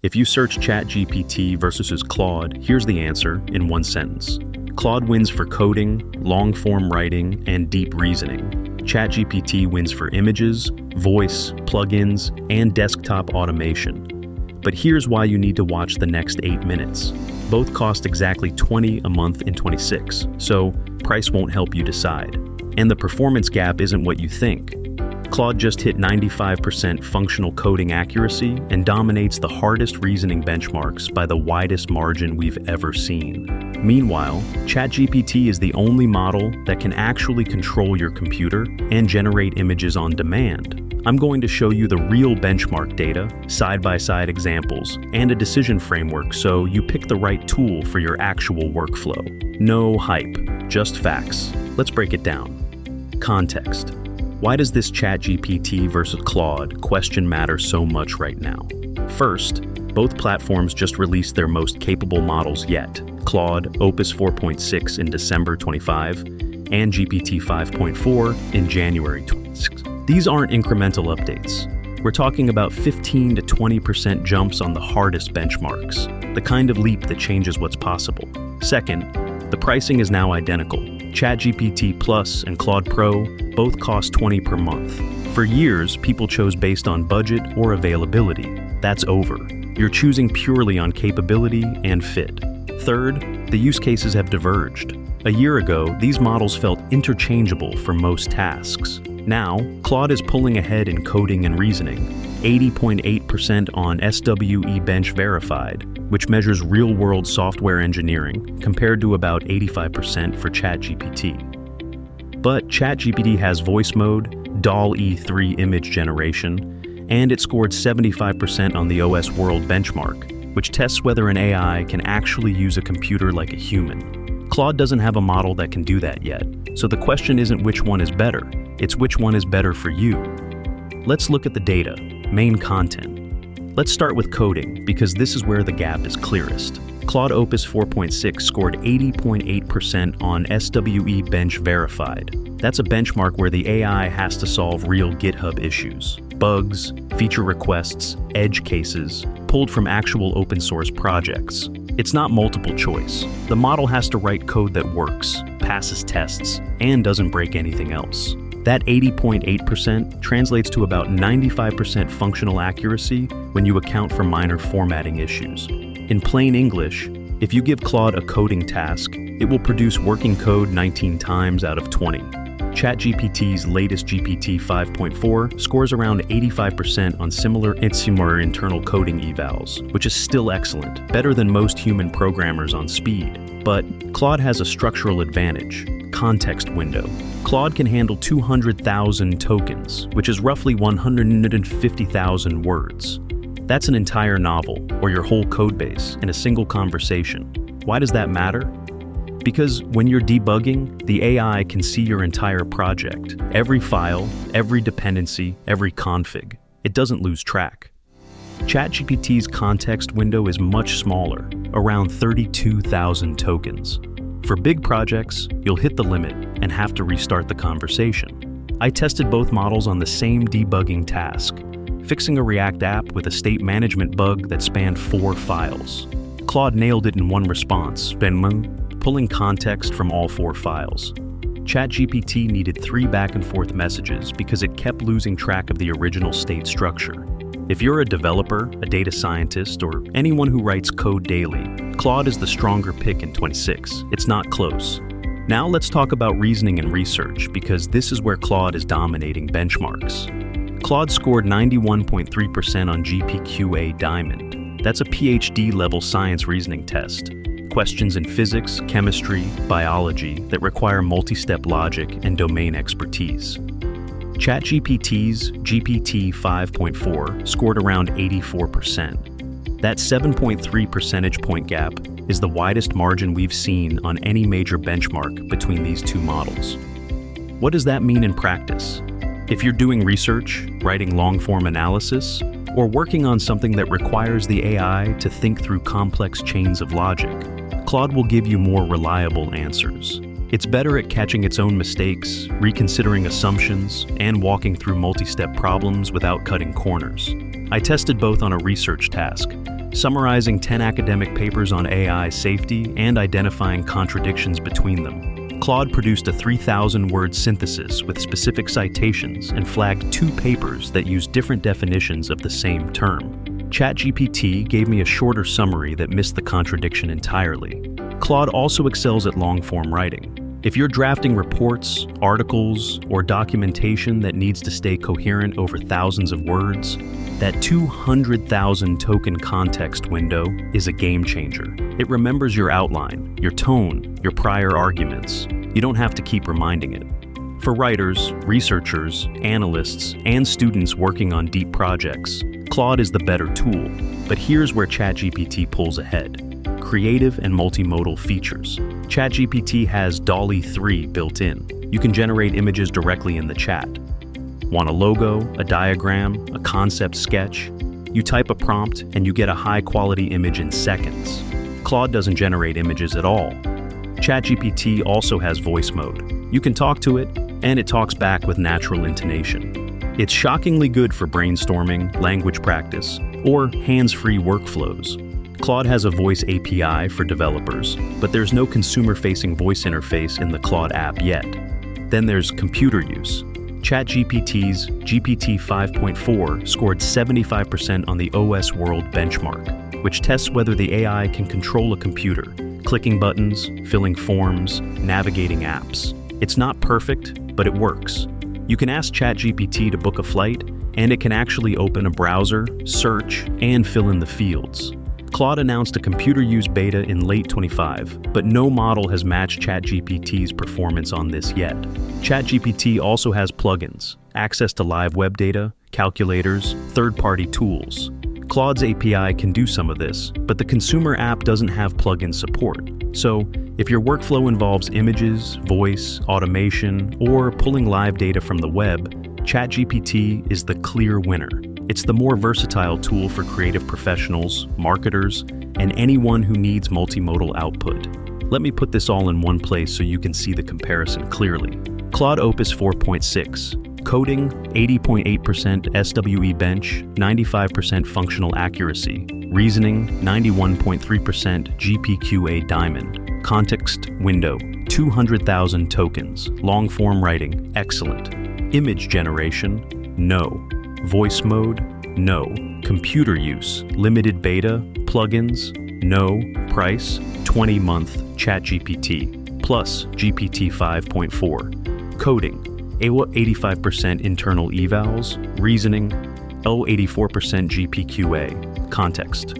If you search ChatGPT versus Claude, here's the answer in one sentence. Claude wins for coding, long-form writing, and deep reasoning. ChatGPT wins for images, voice, plugins, and desktop automation. But here's why you need to watch the next 8 minutes. Both cost exactly $20 a month in 26, so price won't help you decide. And the performance gap isn't what you think. Claude just hit 95% functional coding accuracy and dominates the hardest reasoning benchmarks by the widest margin we've ever seen. Meanwhile, ChatGPT is the only model that can actually control your computer and generate images on demand. I'm going to show you the real benchmark data, side-by-side examples, and a decision framework so you pick the right tool for your actual workflow. No hype, just facts. Let's break it down. Context. Why does this ChatGPT versus Claude question matter so much right now? First, both platforms just released their most capable models yet, Claude Opus 4.6 in December 25 and GPT 5.4 in January 26. These aren't incremental updates. We're talking about 15 to 20% jumps on the hardest benchmarks, the kind of leap that changes what's possible. Second, the pricing is now identical. ChatGPT Plus and Claude Pro both cost $20 per month. For years, people chose based on budget or availability. That's over. You're choosing purely on capability and fit. Third, the use cases have diverged. A year ago, these models felt interchangeable for most tasks. Now, Claude is pulling ahead in coding and reasoning, 80.8% on SWE-bench verified, which measures real-world software engineering, compared to about 85% for ChatGPT. But ChatGPT has voice mode, DALL-E 3 image generation, and it scored 75% on the OS World benchmark, which tests whether an AI can actually use a computer like a human. Claude doesn't have a model that can do that yet, so the question isn't which one is better, it's which one is better for you. Let's look at the data, main content. Let's start with coding, because this is where the gap is clearest. Claude Opus 4.6 scored 80.8% on SWE-bench verified. That's a benchmark where the AI has to solve real GitHub issues, bugs, feature requests, edge cases, pulled from actual open source projects. It's not multiple choice. The model has to write code that works, passes tests, and doesn't break anything else. That 80.8% translates to about 95% functional accuracy when you account for minor formatting issues. In plain English, if you give Claude a coding task, it will produce working code 19 times out of 20. ChatGPT's latest GPT 5.4 scores around 85% on similar internal coding evals, which is still excellent, better than most human programmers on speed. But Claude has a structural advantage. Context window. Claude can handle 200,000 tokens, which is roughly 150,000 words. That's an entire novel, or your whole codebase, in a single conversation. Why does that matter? Because when you're debugging, the AI can see your entire project, every file, every dependency, every config. It doesn't lose track. ChatGPT's context window is much smaller, around 32,000 tokens. For big projects, you'll hit the limit and have to restart the conversation. I tested both models on the same debugging task, fixing a React app with a state management bug that spanned 4 files. Claude nailed it in one response, pulling context from all 4 files. ChatGPT needed 3 back-and-forth messages because it kept losing track of the original state structure. If you're a developer, a data scientist, or anyone who writes code daily, Claude is the stronger pick in 26. It's not close. Now let's talk about reasoning and research, because this is where Claude is dominating benchmarks. Claude scored 91.3% on GPQA Diamond. That's a PhD-level science reasoning test. Questions in physics, chemistry, biology that require multi-step logic and domain expertise. ChatGPT's GPT 5.4 scored around 84%. That 7.3 percentage point gap is the widest margin we've seen on any major benchmark between these two models. What does that mean in practice? If you're doing research, writing long-form analysis, or working on something that requires the AI to think through complex chains of logic, Claude will give you more reliable answers. It's better at catching its own mistakes, reconsidering assumptions, and walking through multi-step problems without cutting corners. I tested both on a research task, summarizing 10 academic papers on AI safety and identifying contradictions between them. Claude produced a 3,000-word synthesis with specific citations and flagged 2 papers that use different definitions of the same term. ChatGPT gave me a shorter summary that missed the contradiction entirely. Claude also excels at long-form writing. If you're drafting reports, articles, or documentation that needs to stay coherent over thousands of words, that 200,000 token context window is a game changer. It remembers your outline, your tone, your prior arguments. You don't have to keep reminding it. For writers, researchers, analysts, and students working on deep projects, Claude is the better tool. But here's where ChatGPT pulls ahead. Creative and multimodal features. ChatGPT has DALL-E 3 built in. You can generate images directly in the chat. Want a logo, a diagram, a concept sketch? You type a prompt and you get a high-quality image in seconds. Claude doesn't generate images at all. ChatGPT also has voice mode. You can talk to it, and it talks back with natural intonation. It's shockingly good for brainstorming, language practice, or hands-free workflows. Claude has a voice API for developers, but there's no consumer-facing voice interface in the Claude app yet. Then there's computer use. ChatGPT's GPT 5.4 scored 75% on the OS World benchmark, which tests whether the AI can control a computer, clicking buttons, filling forms, navigating apps. It's not perfect, but it works. You can ask ChatGPT to book a flight, and it can actually open a browser, search, and fill in the fields. Claude announced a computer use beta in late 25, but no model has matched ChatGPT's performance on this yet. ChatGPT also has plugins, access to live web data, calculators, third-party tools. Claude's API can do some of this, but the consumer app doesn't have plugin support. So, if your workflow involves images, voice, automation, or pulling live data from the web, ChatGPT is the clear winner. It's the more versatile tool for creative professionals, marketers, and anyone who needs multimodal output. Let me put this all in one place so you can see the comparison clearly. Claude Opus 4.6. Coding, 80.8% SWE-bench, 95% functional accuracy. Reasoning, 91.3% GPQA Diamond. Context window, 200,000 tokens. Long-form writing, excellent. Image generation, no. Voice mode, no. Computer use, limited beta, plugins, no. Price, 20-month ChatGPT, plus GPT 5.4. Coding, 85% internal evals. Reasoning, 84% GPQA. Context.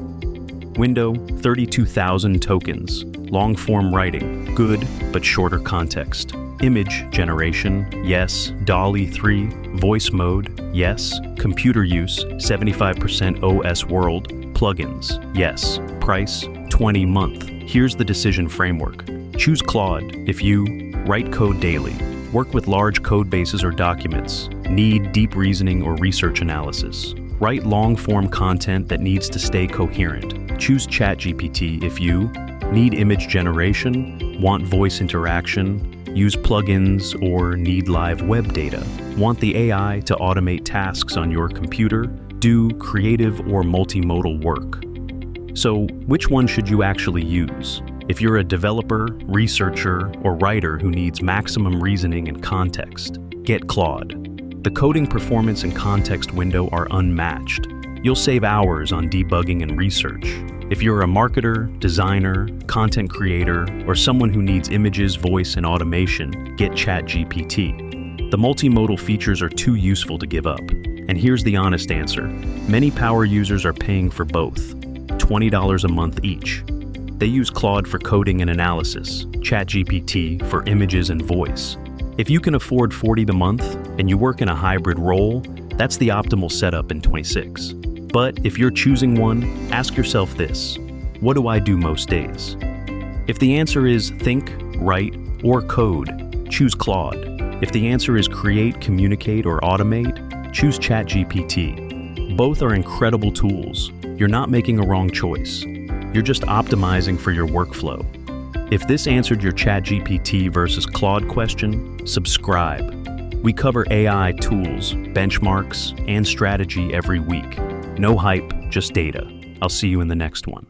Window, 32,000 tokens. Long-form writing, good, but shorter context. Image generation, yes. DALL-E 3. Voice mode, yes. Computer use, 75% OS World. Plugins, yes. Price, 20-month. Here's the decision framework. Choose Claude if you write code daily, work with large code bases or documents, need deep reasoning or research analysis, write long-form content that needs to stay coherent. Choose ChatGPT if you need image generation, want voice interaction, use plugins, or need live web data. Want the AI to automate tasks on your computer, do creative or multimodal work. So, which one should you actually use? If you're a developer, researcher, or writer who needs maximum reasoning and context, get Claude. The coding performance and context window are unmatched. You'll save hours on debugging and research. If you're a marketer, designer, content creator, or someone who needs images, voice, and automation, get ChatGPT. The multimodal features are too useful to give up. And here's the honest answer. Many power users are paying for both, $20 a month each. They use Claude for coding and analysis, ChatGPT for images and voice. If you can afford $40 a month and you work in a hybrid role, that's the optimal setup in 26. But if you're choosing one, ask yourself this: what do I do most days? If the answer is think, write, or code, choose Claude. If the answer is create, communicate, or automate, choose ChatGPT. Both are incredible tools. You're not making a wrong choice. You're just optimizing for your workflow. If this answered your ChatGPT versus Claude question, subscribe. We cover AI tools, benchmarks, and strategy every week. No hype, just data. I'll see you in the next one.